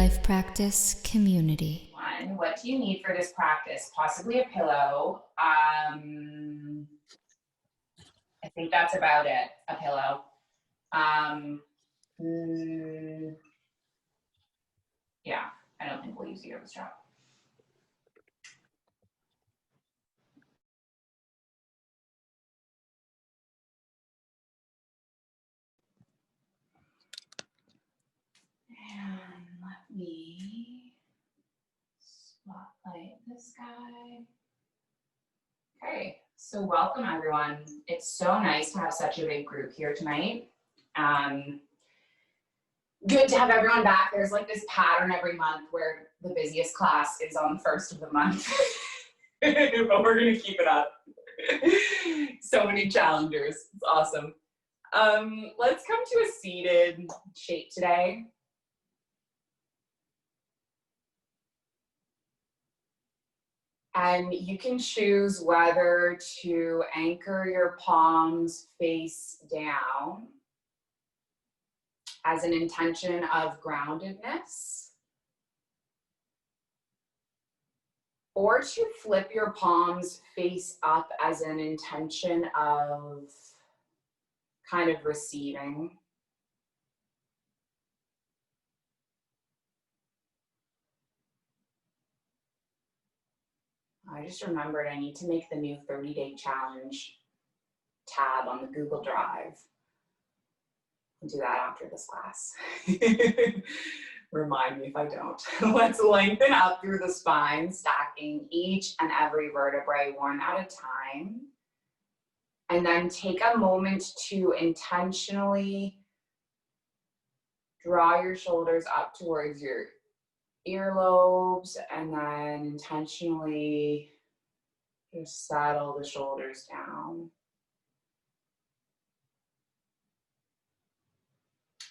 Life Practice community. What do you need for this practice? Possibly a pillow. I think that's about it, a pillow. Yeah, I don't think we'll use the yoga strap. And let me spotlight this guy. Okay, so welcome everyone. It's so nice to have such a big group here tonight. Good to have everyone back. There's like this pattern every month where the busiest class is on the first of the month. But we're gonna keep it up. So many challengers, it's awesome. Let's come to a seated shape today. And you can choose whether to anchor your palms face down as an intention of groundedness, or to flip your palms face up as an intention of kind of receiving. I just remembered I need to make the new 30-day challenge tab on the Google Drive. I'll do that after this class. Remind me if I don't. Let's lengthen up through the spine, stacking each and every vertebrae one at a time. And then take a moment to intentionally draw your shoulders up towards your earlobes, and then intentionally just settle the shoulders down.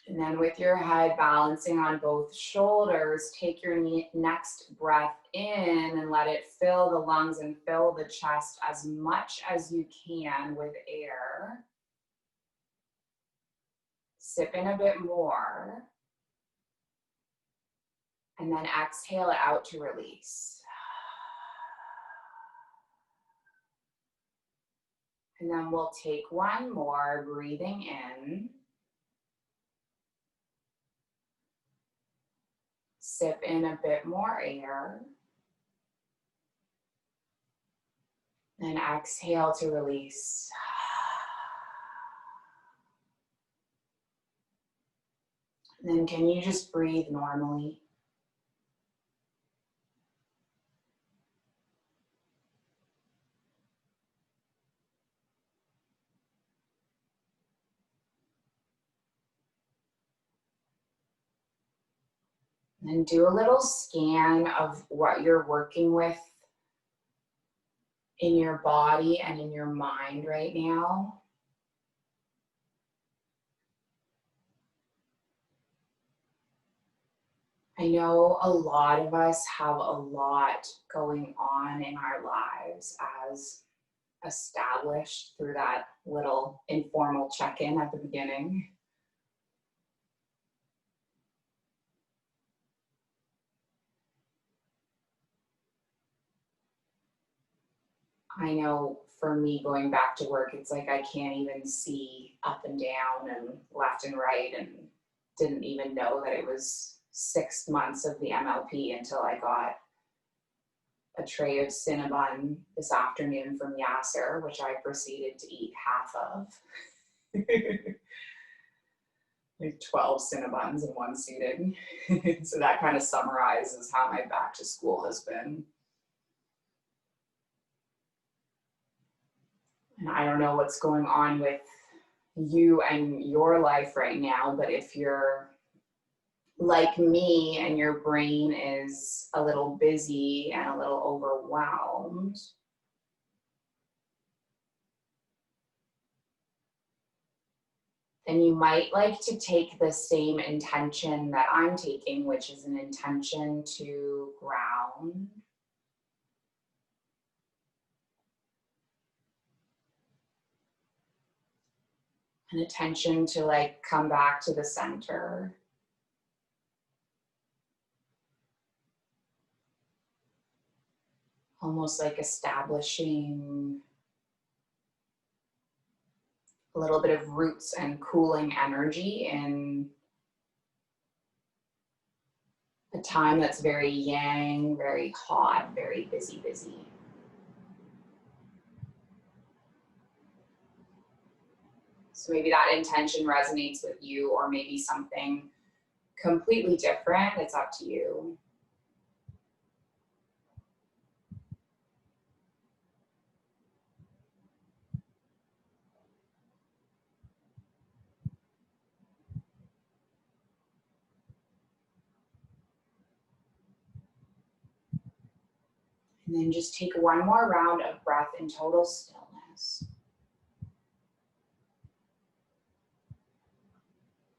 And then with your head balancing on both shoulders, take your next breath in and let it fill the lungs and fill the chest as much as you can with air. Sip in a bit more. And then exhale it out to release. And then we'll take one more, breathing in. Sip in a bit more air. Then exhale to release. And then can you just breathe normally? And do a little scan of what you're working with in your body and in your mind right now. I know a lot of us have a lot going on in our lives, as established through that little informal check-in at the beginning. I know for me, going back to work, it's like I can't even see up and down and left and right, and didn't even know that it was 6 months of the MLP until I got a tray of Cinnabon this afternoon from Yasser, which I proceeded to eat half of. Like 12 Cinnabons in one sitting. So that kind of summarizes how my back to school has been. And I don't know what's going on with you and your life right now, but if you're like me and your brain is a little busy and a little overwhelmed, then you might like to take the same intention that I'm taking, which is an intention to ground. An attention to like come back to the center. almost like establishing a little bit of roots and cooling energy in a time that's very yang, very hot, very busy, busy. So maybe that intention resonates with you, or maybe something completely different. It's up to you. And then just take one more round of breath in total stillness.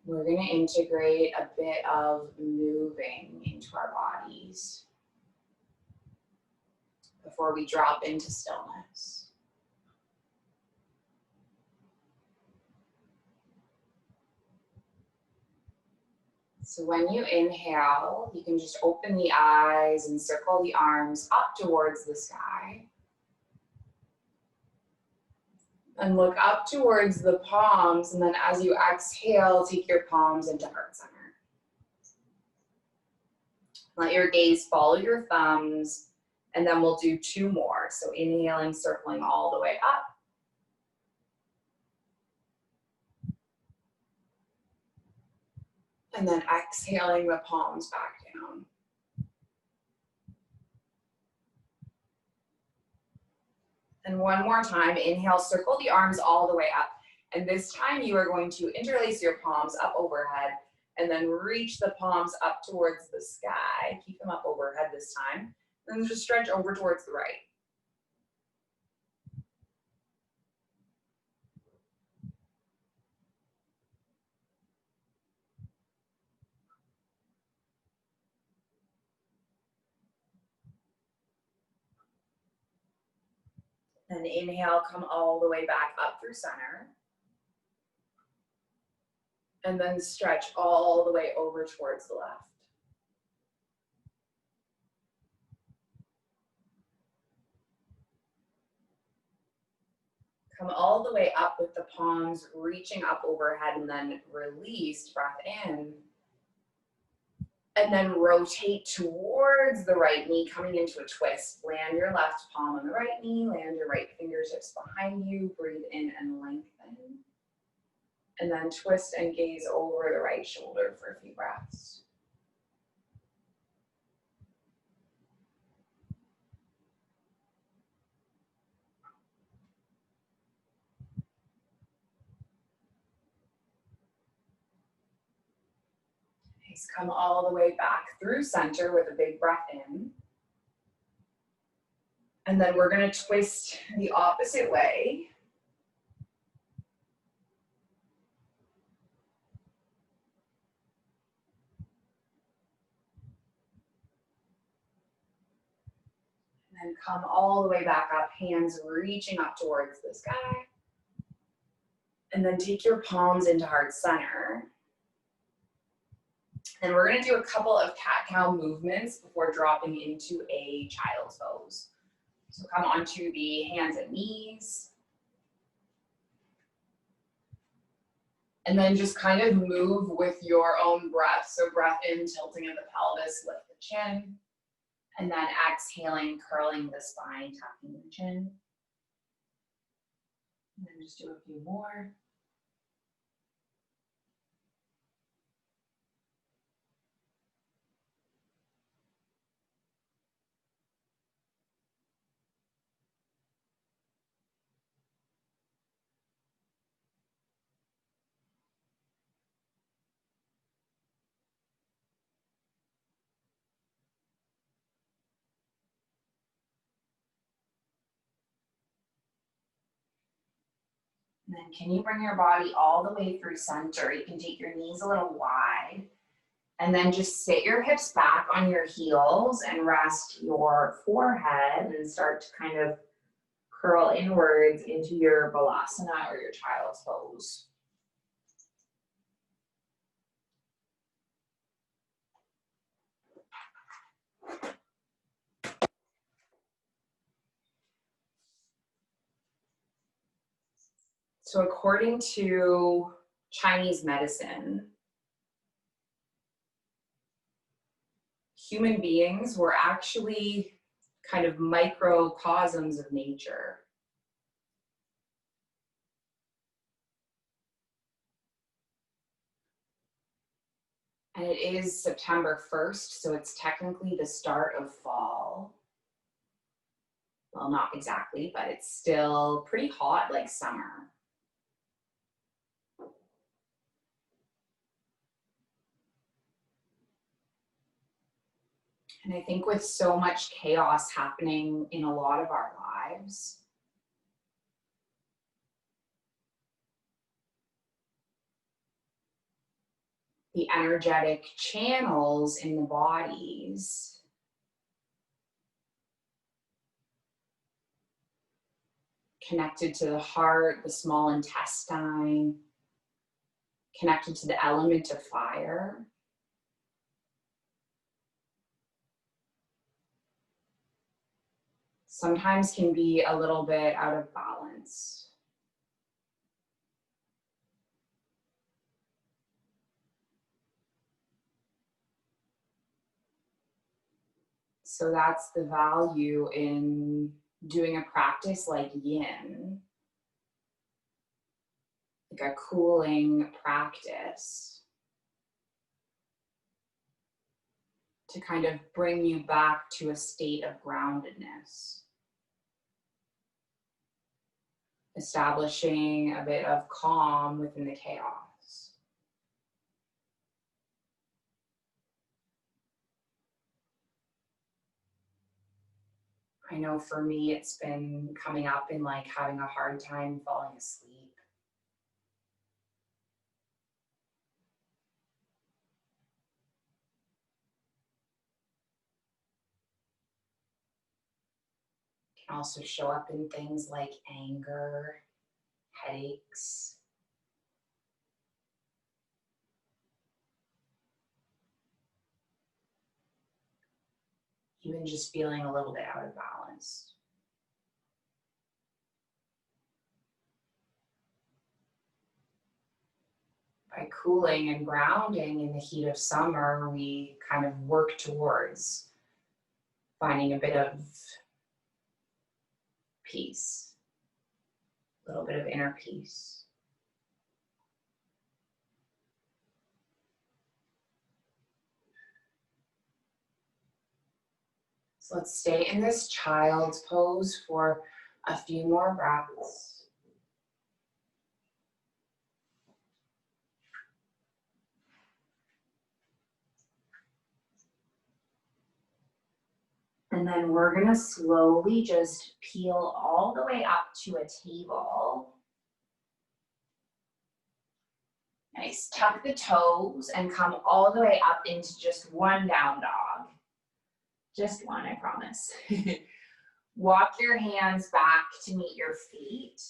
We're going to integrate a bit of moving into our bodies before we drop into stillness. So when you inhale, you can just open the eyes and circle the arms up towards the sky. And look up towards the palms, and then as you exhale, take your palms into heart center. Let your gaze follow your thumbs, and then we'll do 2 more. So inhaling, circling all the way up. And then exhaling the palms back down. And one more time, inhale, circle the arms all the way up. And this time you are going to interlace your palms up overhead and then reach the palms up towards the sky. Keep them up overhead this time. And then just stretch over towards the right. Then inhale, come all the way back up through center. And then stretch all the way over towards the left. Come all the way up with the palms reaching up overhead, and then release, breath in. And then rotate towards the right knee, coming into a twist. Land your left palm on the right knee, land your right fingertips behind you, breathe in and lengthen. And then twist and gaze over the right shoulder for a few breaths. Nice, come all the way back through center with a big breath in. And then we're gonna twist the opposite way. And come all the way back up, hands reaching up towards the sky. And then take your palms into heart center. And we're gonna do a couple of cat-cow movements before dropping into a child's pose. So come onto the hands and knees. And then just kind of move with your own breath. So breath in, tilting of the pelvis, lift the chin. And then exhaling, curling the spine, tucking the chin. And then just do a few more. And then can you bring your body all the way through center? You can take your knees a little wide. And then just sit your hips back on your heels and rest your forehead and start to kind of curl inwards into your balasana or your child's pose. So according to Chinese medicine, human beings were actually kind of microcosms of nature. And it is September 1st, so it's technically the start of fall. Well, not exactly, but it's still pretty hot, like summer. And I think with so much chaos happening in a lot of our lives, the energetic channels in the bodies connected to the heart, the small intestine, connected to the element of fire, sometimes can be a little bit out of balance. So that's the value in doing a practice like Yin, like a cooling practice, to kind of bring you back to a state of groundedness, establishing a bit of calm within the chaos. I know for me, it's been coming up in like having a hard time falling asleep. It can also show up in things like anger, headaches, even just feeling a little bit out of balance. By cooling and grounding in the heat of summer, we kind of work towards finding a bit of peace, a little bit of inner peace. So let's stay in this child's pose for a few more breaths. And then we're gonna slowly just peel all the way up to a table. Nice, tuck the toes and come all the way up into just one down dog. Just one, I promise. Walk your hands back to meet your feet.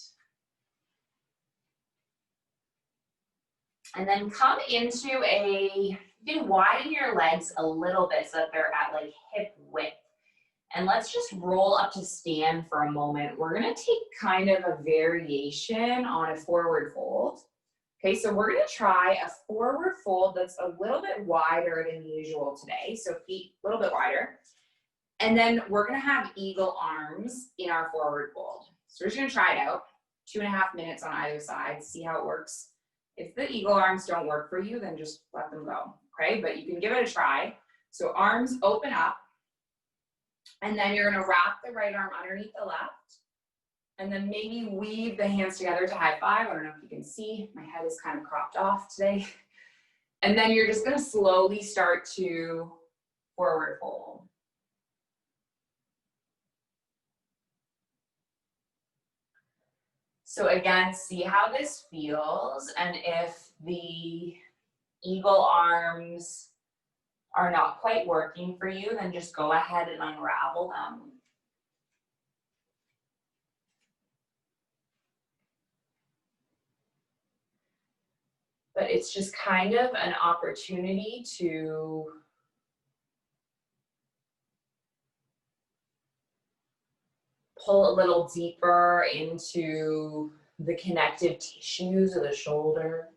And then come into you can widen your legs a little bit so that they're at like hip width. And let's just roll up to stand for a moment. We're gonna take kind of a variation on a forward fold. Okay, so we're gonna try a forward fold that's a little bit wider than usual today. So feet a little bit wider. And then we're gonna have eagle arms in our forward fold. So we're just gonna try it out. 2.5 minutes on either side, see how it works. If the eagle arms don't work for you, then just let them go, okay? But you can give it a try. So arms open up, and then you're gonna wrap the right arm underneath the left, and then maybe weave the hands together to high five. I don't know if you can see, my head is kind of cropped off today. And then you're just gonna slowly start to forward fold. So again, see how this feels, and if the eagle arms are not quite working for you, then just go ahead and unravel them. But it's just kind of an opportunity to pull a little deeper into the connective tissues of the shoulder.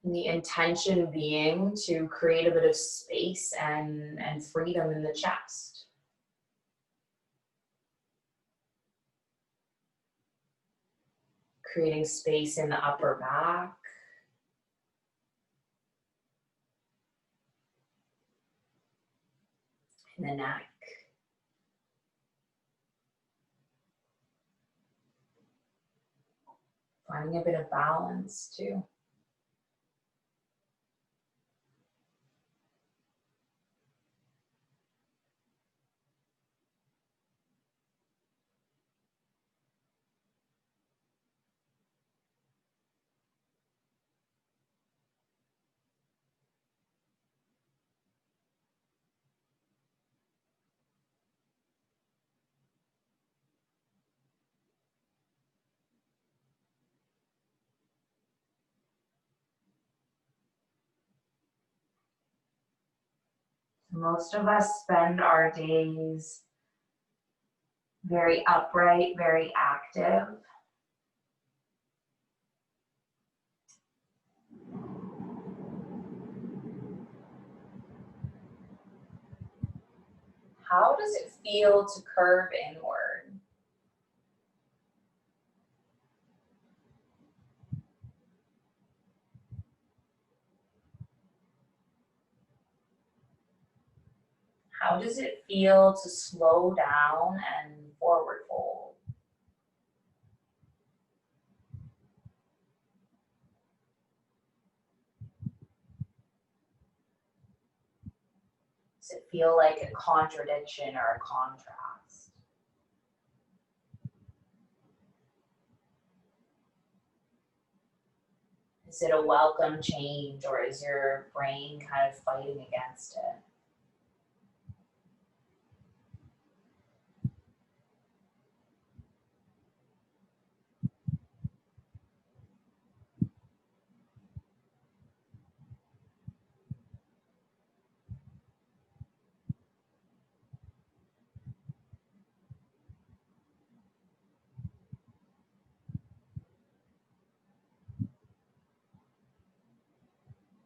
And the intention being to create a bit of space and freedom in the chest. Creating space in the upper back. In the neck. Finding a bit of balance too. Most of us spend our days very upright, very active. How does it feel to curve inward? How does it feel to slow down and forward fold? Does it feel like a contradiction or a contrast? Is it a welcome change, or is your brain kind of fighting against it?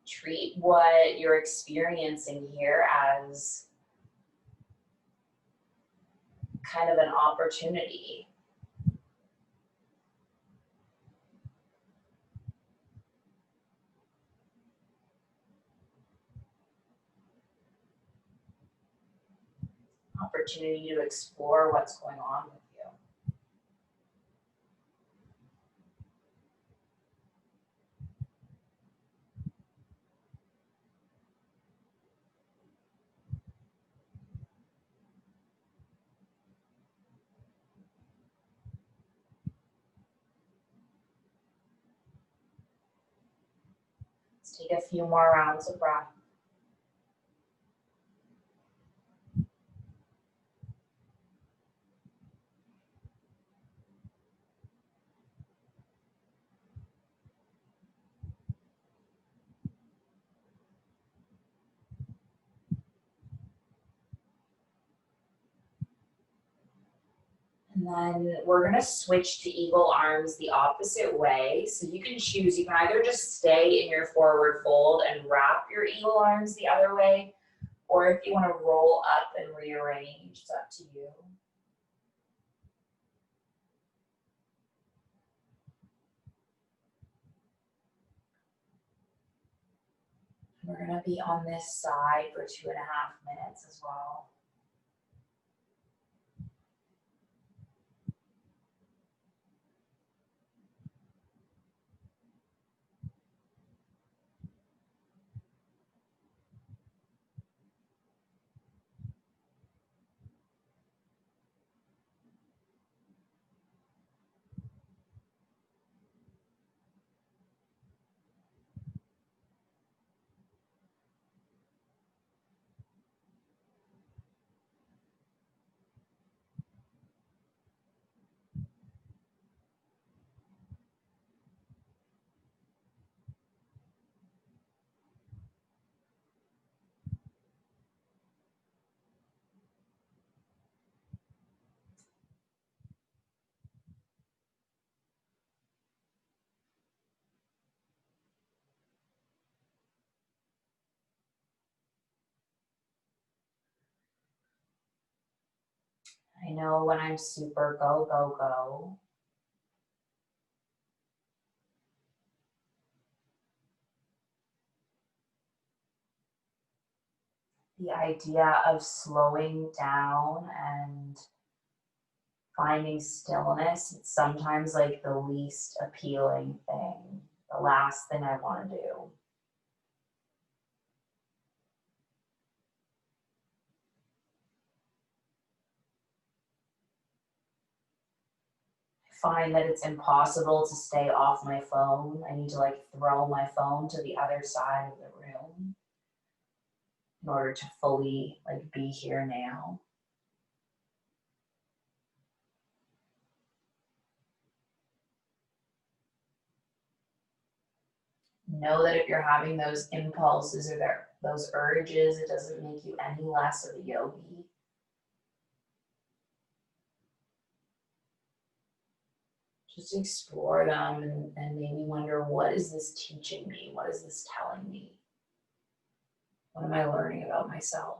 Treat what you're experiencing here as kind of an opportunity. Opportunity to explore what's going on with you. Let's take a few more rounds of breath. And then we're gonna switch to eagle arms the opposite way. So you can choose, you can either just stay in your forward fold and wrap your eagle arms the other way, or if you wanna roll up and rearrange, it's up to you. We're gonna be on this side for 2.5 minutes as well. I know when I'm super go, go, go, the idea of slowing down and finding stillness, it's sometimes like the least appealing thing, the last thing I want to do. I find that it's impossible to stay off my phone. I need to like throw my phone to the other side of the room in order to fully like be here now. Know that if you're having those impulses or those urges, it doesn't make you any less of a yogi. Just explore them and maybe wonder, what is this teaching me? What is this telling me? What am I learning about myself?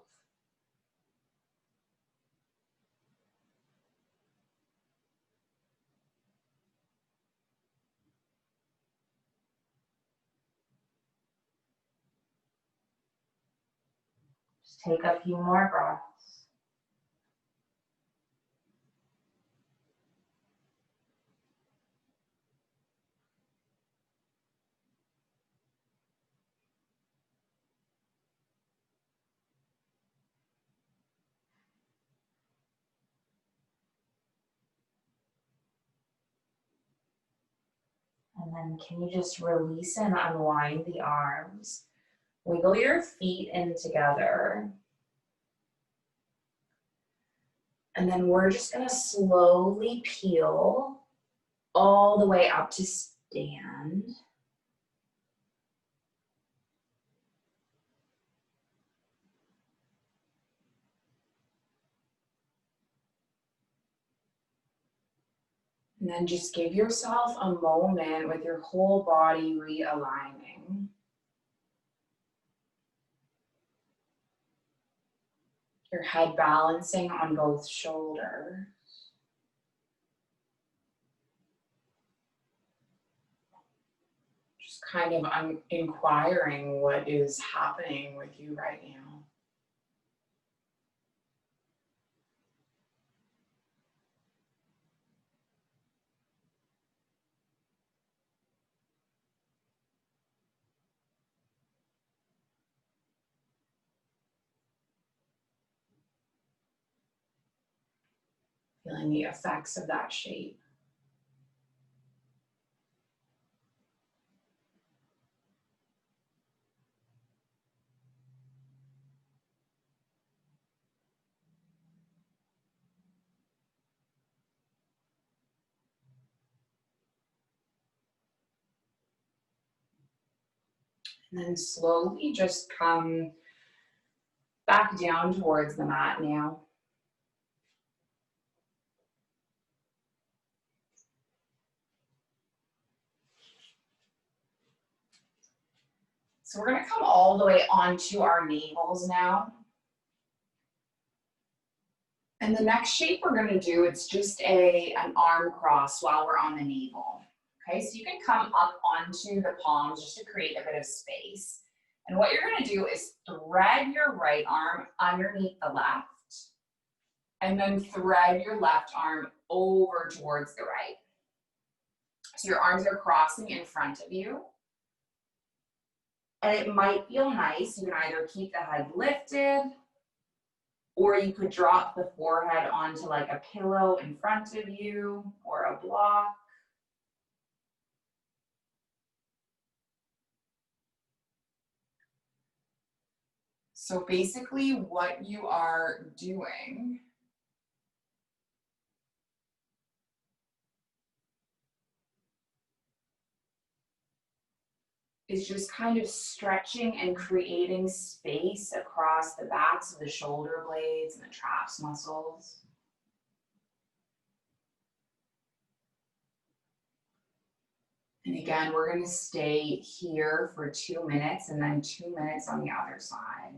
Just take a few more breaths. And then can you just release and unwind the arms? Wiggle your feet in together. And then we're just gonna slowly peel all the way up to stand. And then just give yourself a moment with your whole body realigning. Your head balancing on both shoulders. Just kind of inquiring what is happening with you right now. Feeling the effects of that shape. And then slowly just come back down towards the mat now. So we're going to come all the way onto our navels now. And the next shape we're going to do, it's just an arm cross while we're on the navel. Okay, so you can come up onto the palms just to create a bit of space. And what you're going to do is thread your right arm underneath the left, and then thread your left arm over towards the right. So your arms are crossing in front of you. And it might feel nice. You can either keep the head lifted, or you could drop the forehead onto like a pillow in front of you or a block. So basically what you are doing is just kind of stretching and creating space across the backs of the shoulder blades and the traps muscles. And again, we're going to stay here for 2 minutes and then 2 minutes on the other side.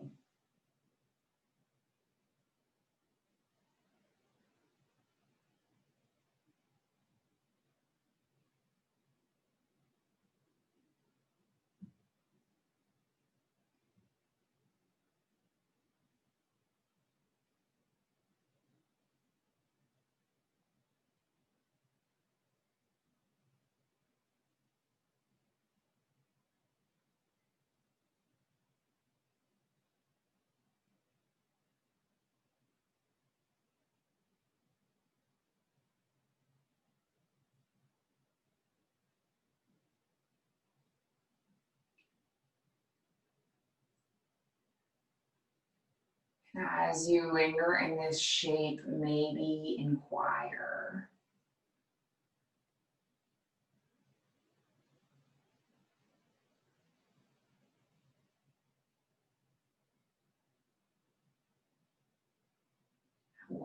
As you linger in this shape, maybe inquire,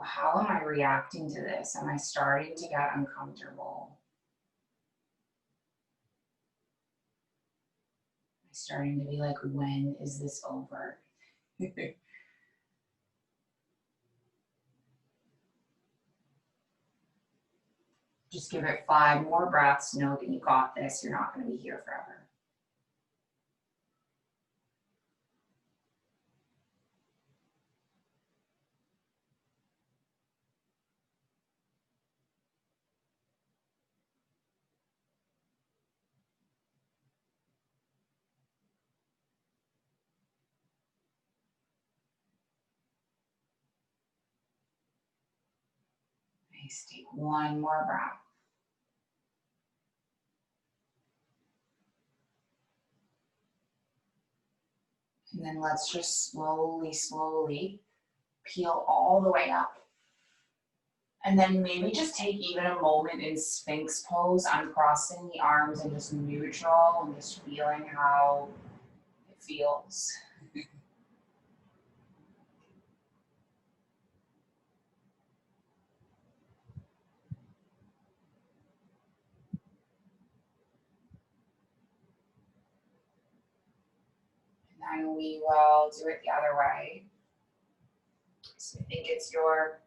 how am I reacting to this? Am I starting to get uncomfortable? Am I starting to be like, when is this over? Just give it 5 more breaths. Know that you got this. You're not going to be here forever. Nice. Take 1 more breath. And then let's just slowly peel all the way up. And then maybe just take even a moment in Sphinx pose, uncrossing the arms and just neutral and just feeling how it feels. And then we will do it the other way. So I think it's your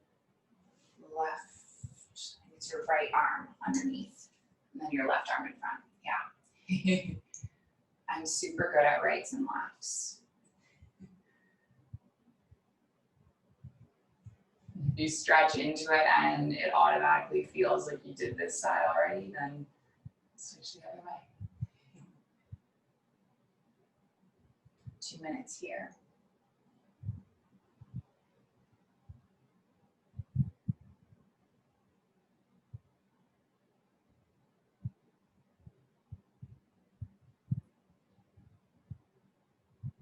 it's your right arm underneath, and then your left arm in front. Yeah. I'm super good at rights and lefts. If you stretch into it and it automatically feels like you did this side already, then switch the other way. 2 minutes here.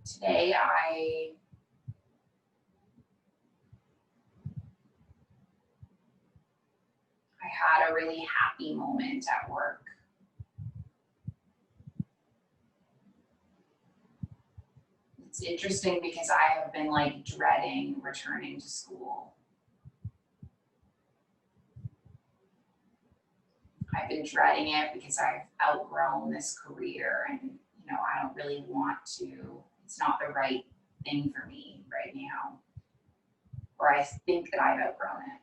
Today I had a really happy moment at work. It's interesting because I have been like dreading returning to school. I've been dreading it because I've outgrown this career and I don't really want to, it's not the right thing for me right now. Or I think that I've outgrown it.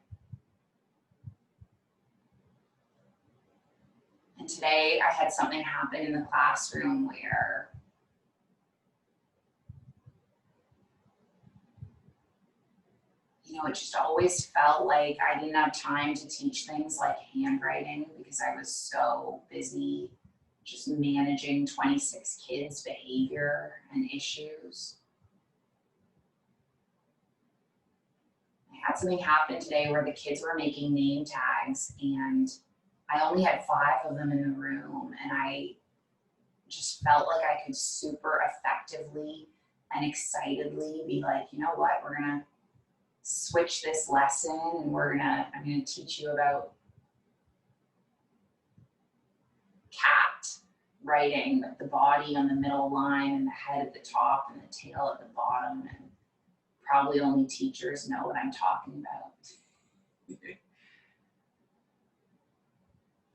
And today I had something happen in the classroom where it just always felt like I didn't have time to teach things like handwriting because I was so busy just managing 26 kids' behavior and issues. I had something happen today where the kids were making name tags and I only had 5 of them in the room, and I just felt like I could super effectively and excitedly be like, you know what, we're gonna switch this lesson and I'm gonna teach you about cat writing, the body on the middle line and the head at the top and the tail at the bottom, and probably only teachers know what I'm talking about.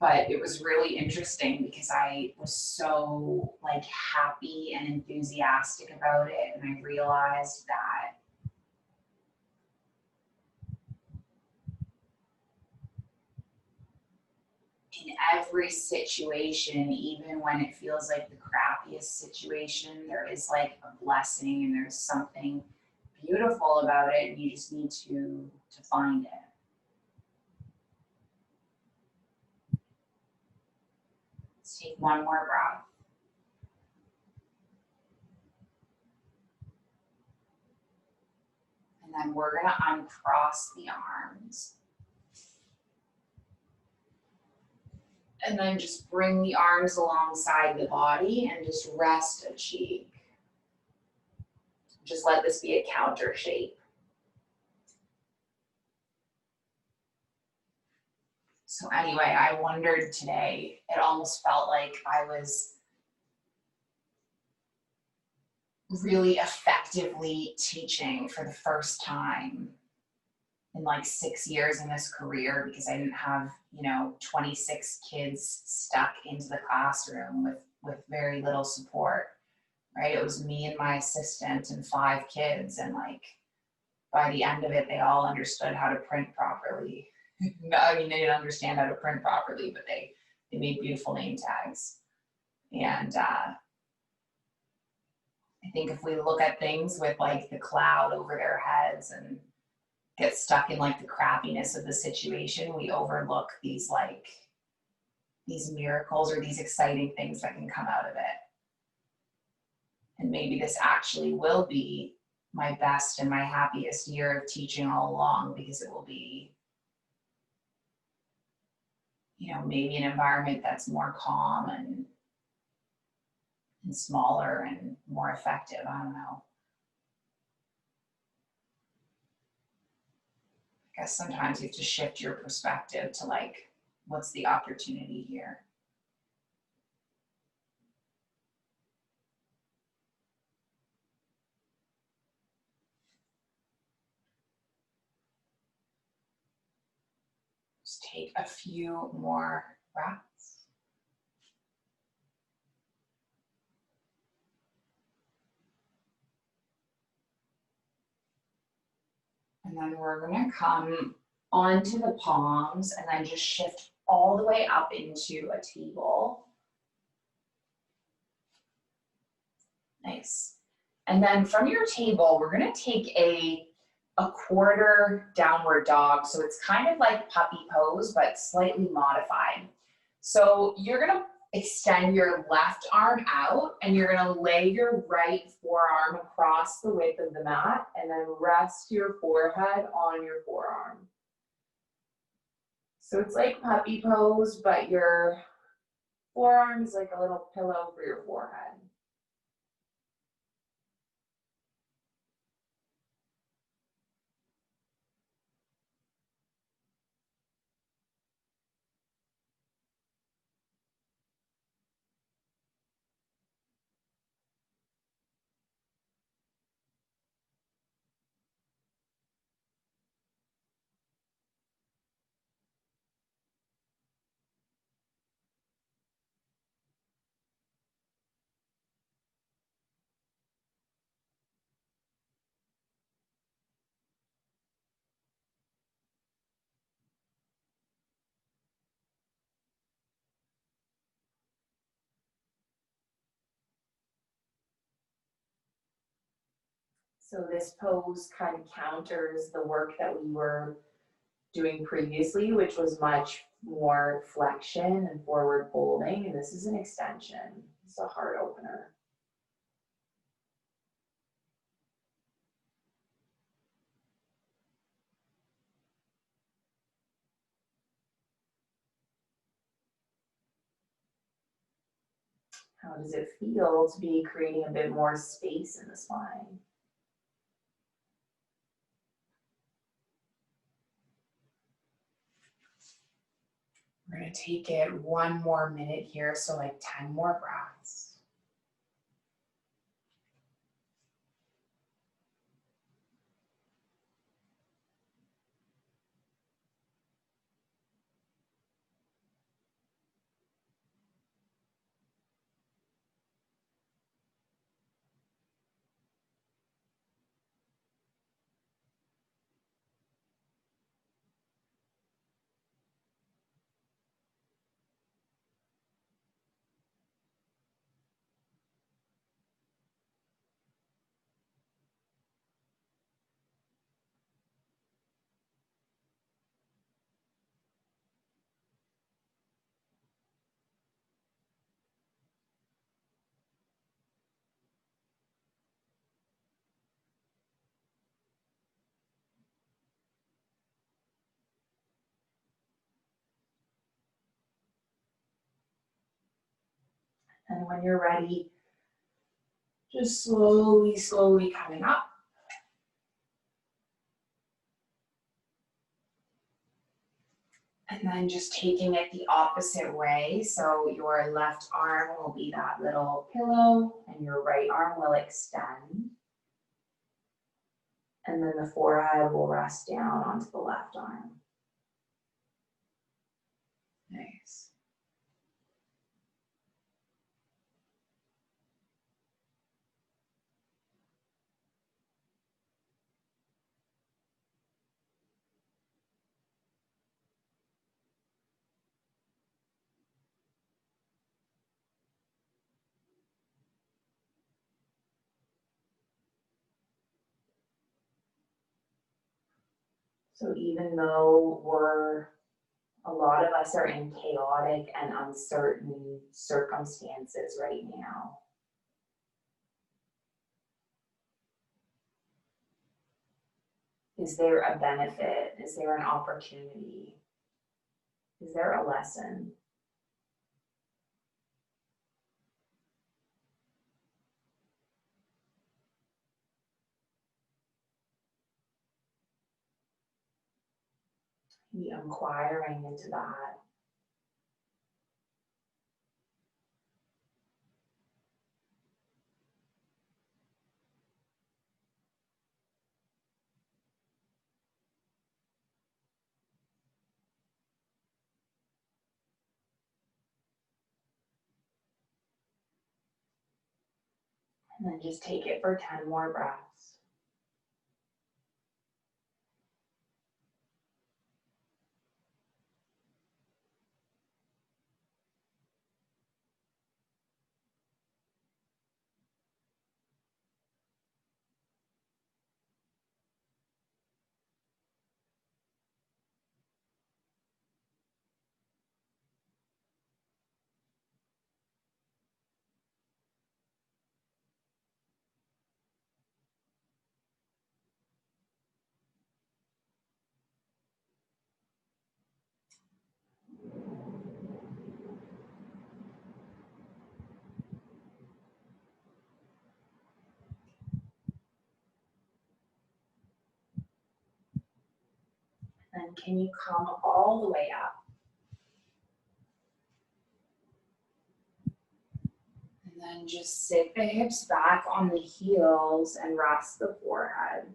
But it was really interesting because I was so like happy and enthusiastic about it, and I realized that in every situation, even when it feels like the crappiest situation, there is like a blessing and there's something beautiful about it, and you just need to find it. Let's take 1 more breath. And then we're gonna uncross the arms. And then just bring the arms alongside the body and just rest a cheek. Just let this be a counter shape. So anyway, I wondered today, it almost felt like I was really effectively teaching for the first time in like 6 years in this career, because I didn't have, 26 kids stuck into the classroom with very little support, right? It was me and my assistant and 5 kids. And like, by the end of it, they all understood how to print properly. I mean, they didn't understand how to print properly, but they made beautiful name tags. And I think if we look at things with like the cloud over their heads and get stuck in like the crappiness of the situation, we overlook these miracles or these exciting things that can come out of it. And maybe this actually will be my best and my happiest year of teaching all along, because it will be, maybe an environment that's more calm and smaller and more effective. I don't know. I guess sometimes you have to shift your perspective to like, what's the opportunity here? Just take a few more breaths. And then we're gonna come onto the palms and then just shift all the way up into a table. Nice. And then from your table, we're gonna take a quarter downward dog. So it's kind of like puppy pose, but slightly modified. So you're gonna extend your left arm out and you're gonna lay your right forearm across the width of the mat and then rest your forehead on your forearm. So it's like puppy pose, but your forearm is like a little pillow for your forehead. So this pose kind of counters the work that we were doing previously, which was much more flexion and forward folding, and this is an extension. It's a heart opener. How does it feel to be creating a bit more space in the spine? We're going to take it one more minute here, so like 10 more breaths. And when you're ready, just slowly, slowly coming up. And then just taking it the opposite way. So your left arm will be that little pillow and your right arm will extend. And then the forehead will rest down onto the left arm. Nice. So even though a lot of us are in chaotic and uncertain circumstances right now, is there a benefit? Is there an opportunity? Is there a lesson? Be inquiring into that. And then just take it for 10 more breaths. And can you come all the way up? And then just sit the hips back on the heels and rest the forehead.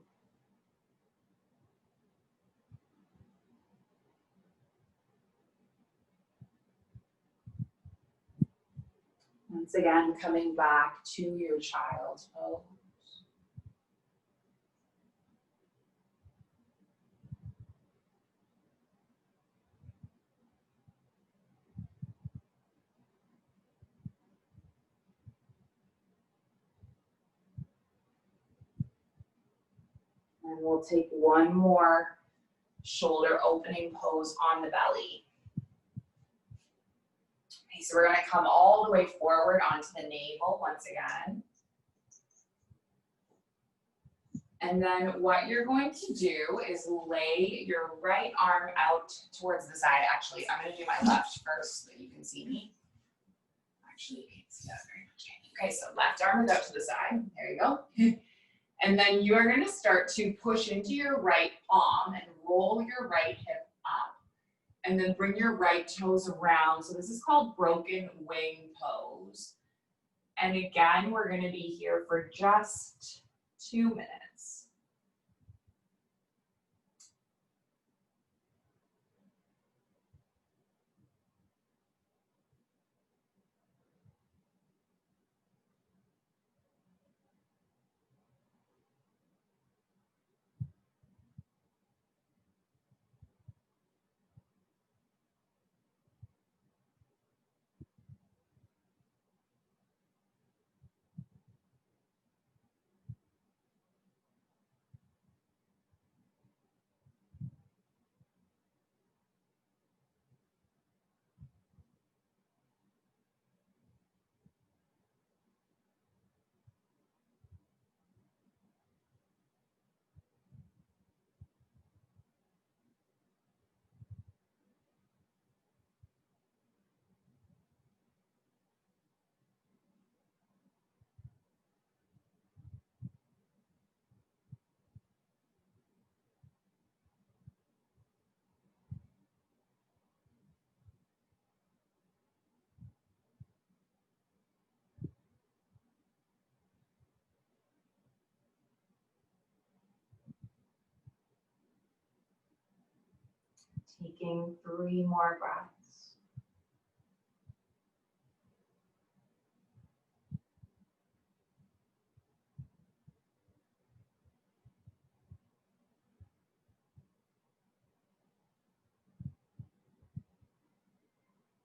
Once again, coming back to your child's pose. And we'll take one more shoulder opening pose on the belly. Okay, so we're going to come all the way forward onto the navel once again. And then what you're going to do is lay your right arm out towards the side. Actually, I'm going to do my left first so that you can see me. Actually, you can't see that very much. Okay, so left arm is out to the side. There you go. And then you're going to start to push into your right palm and roll your right hip up. And then bring your right toes around. So this is called broken wing pose. And again, we're going to be here for just 2 minutes. Taking 3 more breaths.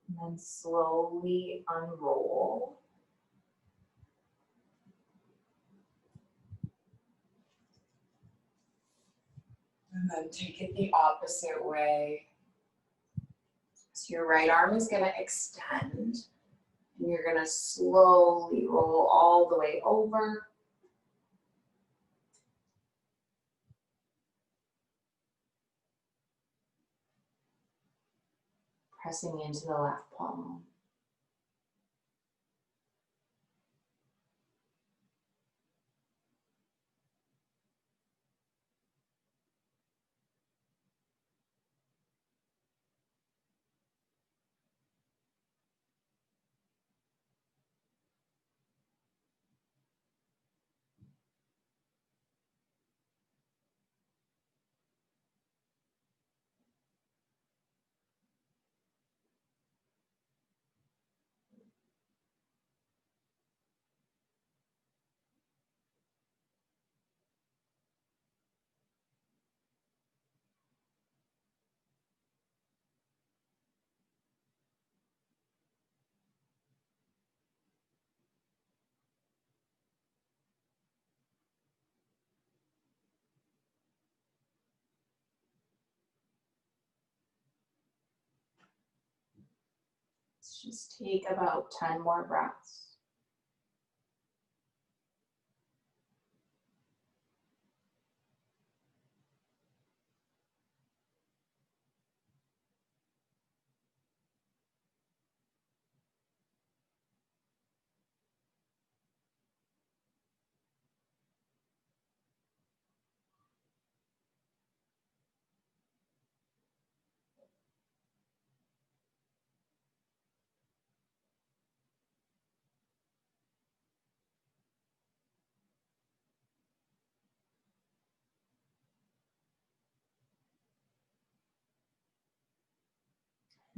And then slowly unroll. And then take it the opposite way. So your right arm is going to extend. And you're going to slowly roll all the way over. Pressing into the left palm. Let's just take about 10 more breaths.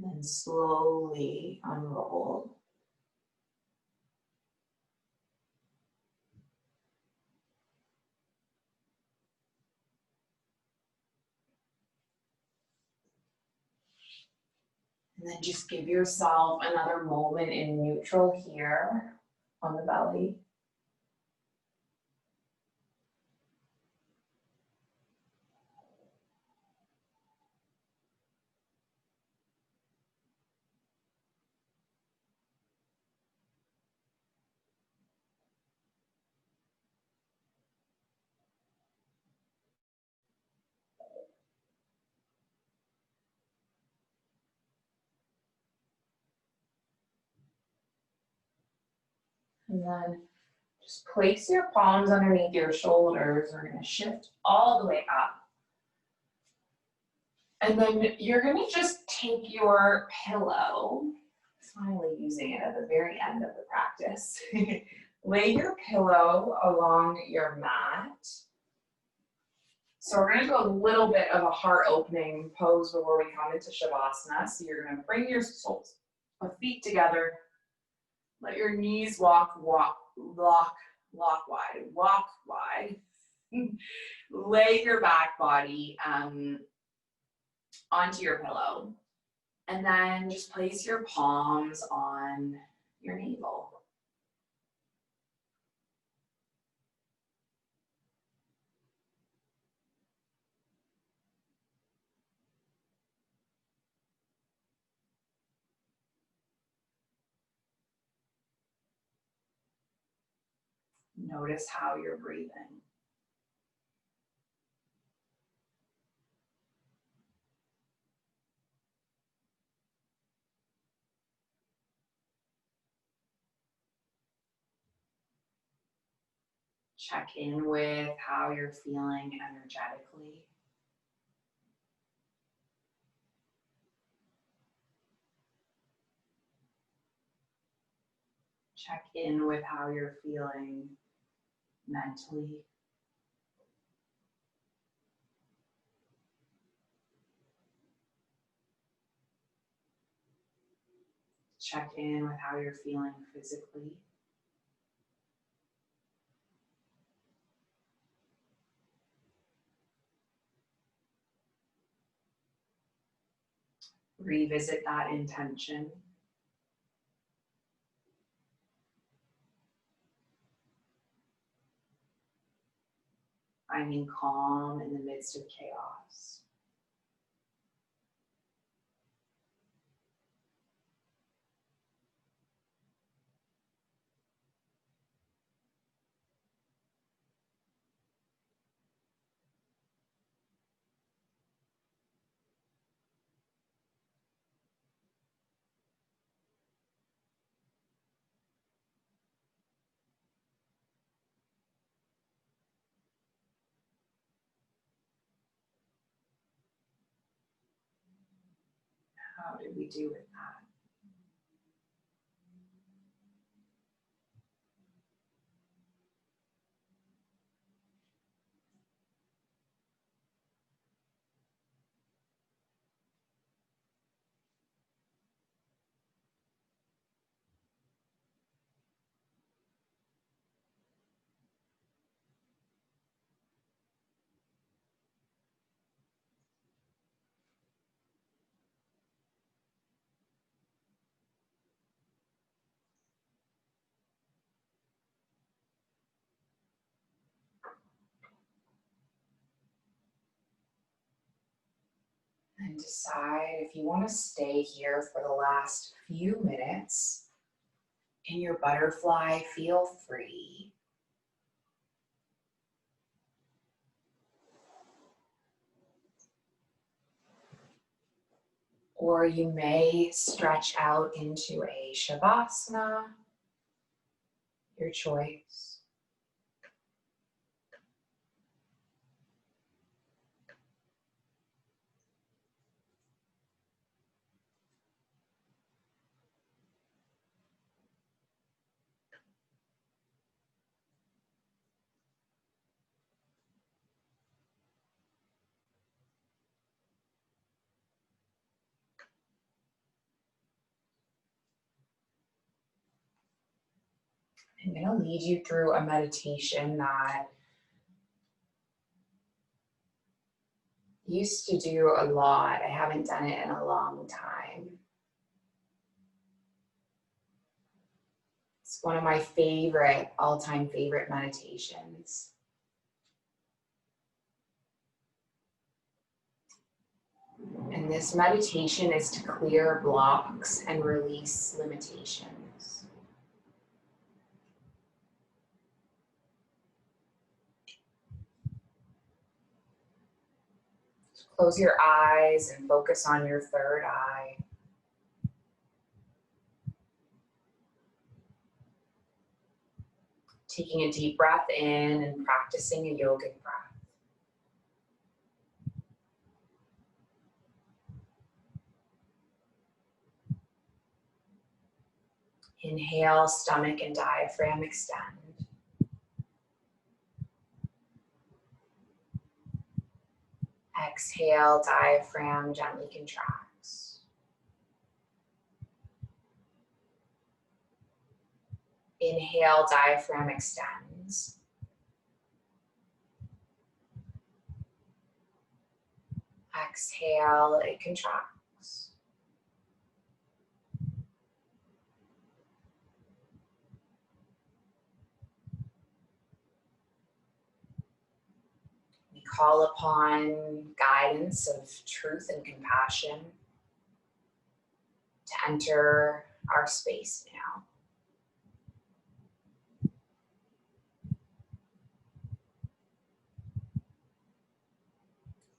And then slowly unroll. And then just give yourself another moment in neutral here on the belly. And then just place your palms underneath your shoulders. We're going to shift all the way up. And then you're going to just take your pillow, finally using it at the very end of the practice. Lay your pillow along your mat. So we're going to do a little bit of a heart opening pose before we come into Shavasana. So you're going to bring your feet together. Let your knees lock wide. Lay your back body onto your pillow. And then just place your palms on your navel. Notice how you're breathing. Check in with how you're feeling energetically. Check in with how you're feeling mentally. check in with how you're feeling physically. Revisit that intention. Finding calm in the midst of chaos. How did we do with that? And decide if you want to stay here for the last few minutes. In your butterfly, feel free. Or you may stretch out into a shavasana, your choice. I'm going to lead you through a meditation that I used to do a lot. I haven't done it in a long time. It's one of my favorite, all-time favorite meditations. And this meditation is to clear blocks and release limitations. Close your eyes and focus on your third eye. Taking a deep breath in and practicing a yogic breath. Inhale, stomach and diaphragm extend. Exhale, diaphragm gently contracts. Inhale, diaphragm extends. Exhale, it contracts. We call upon guidance of truth and compassion to enter our space now.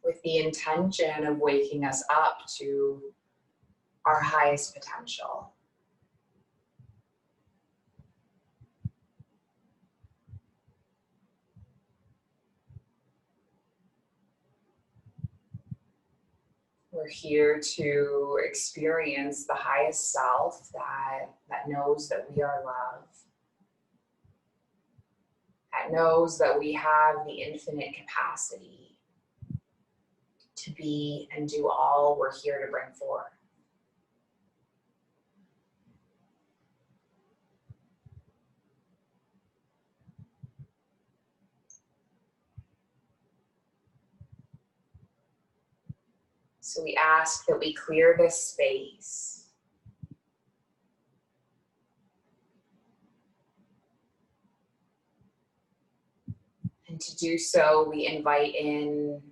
With the intention of waking us up to our highest potential. We're here to experience the highest self that knows that we are love, that knows that we have the infinite capacity to be and do all we're here to bring forth. So we ask that we clear this space. And to do so, we invite in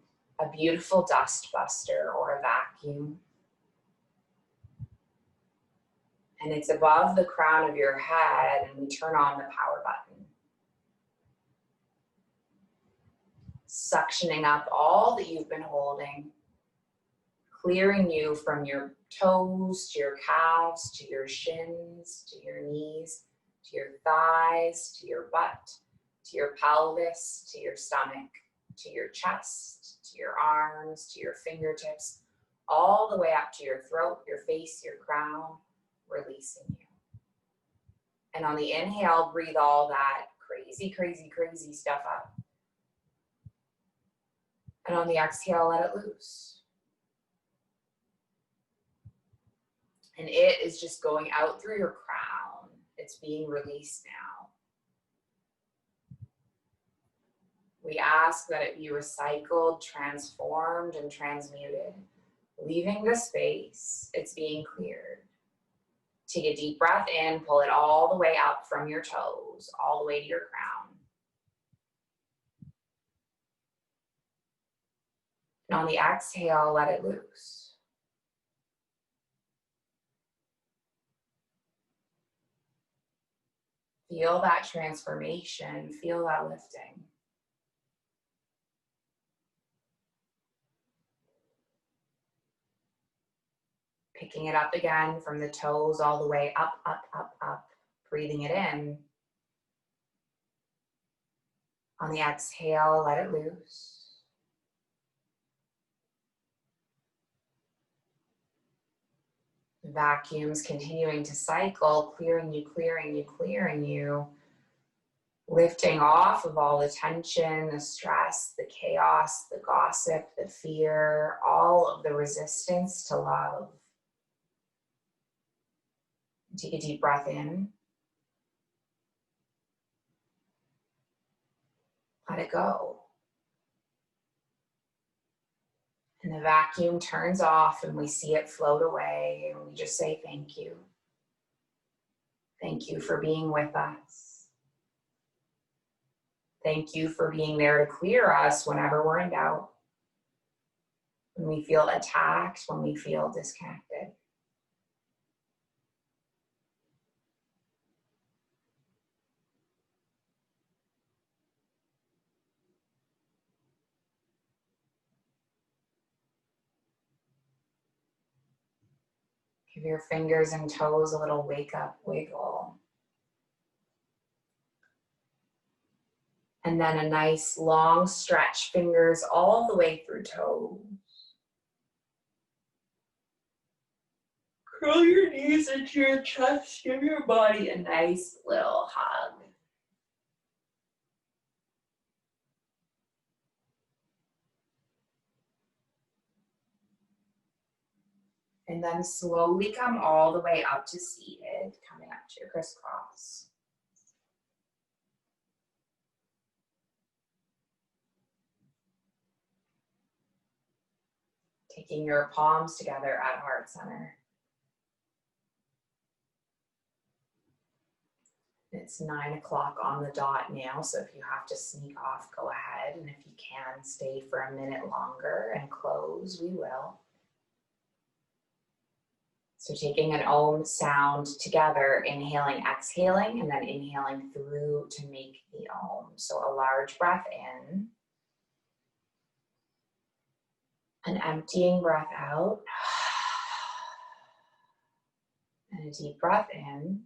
a beautiful dust buster or a vacuum. And it's above the crown of your head, and we turn on the power button. Suctioning up all that you've been holding, clearing you from your toes to your calves, to your shins, to your knees, to your thighs, to your butt, to your pelvis, to your stomach, to your chest, to your arms, to your fingertips, all the way up to your throat, your face, your crown, releasing you. And on the inhale, breathe all that crazy, crazy, crazy stuff up. And on the exhale, let it loose. And it is just going out through your crown. It's being released now. We ask that it be recycled, transformed, and transmuted. Leaving the space, it's being cleared. Take a deep breath in, pull it all the way up from your toes, all the way to your crown. And on the exhale, let it loose. Feel that transformation, feel that lifting. Picking it up again from the toes all the way up, up, up, up. Breathing it in. On the exhale, let it loose. Vacuums continuing to cycle, clearing you, clearing you, clearing you. Lifting off of all the tension, the stress, the chaos, the gossip, the fear, all of the resistance to love. Take a deep breath in. Let it go. And the vacuum turns off and we see it float away and we just say thank you. Thank you for being with us. Thank you for being there to clear us whenever we're in doubt. When we feel attacked, when we feel disconnected. Give your fingers and toes a little wake up wiggle. And then a nice long stretch, fingers all the way through toes. Curl your knees into your chest, give your body a nice little hug. And then slowly come all the way up to seated, coming up to your crisscross. Taking your palms together at heart center. It's 9 o'clock on the dot now, so if you have to sneak off, go ahead. And if you can, stay for a minute longer and close, we will. So taking an Om sound together, inhaling, exhaling, and then inhaling through to make the Om. So a large breath in. An emptying breath out. And a deep breath in.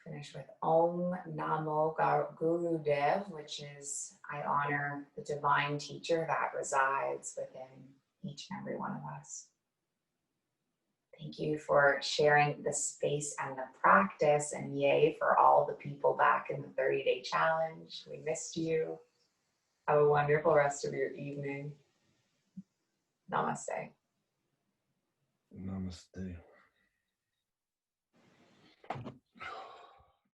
Finish with Om Namo Gurudev, which is I honor the divine teacher that resides within each and every one of us. Thank you for sharing the space and the practice, and yay for all the people back in the 30-day challenge. We missed you. Have a wonderful rest of your evening. Namaste. Namaste.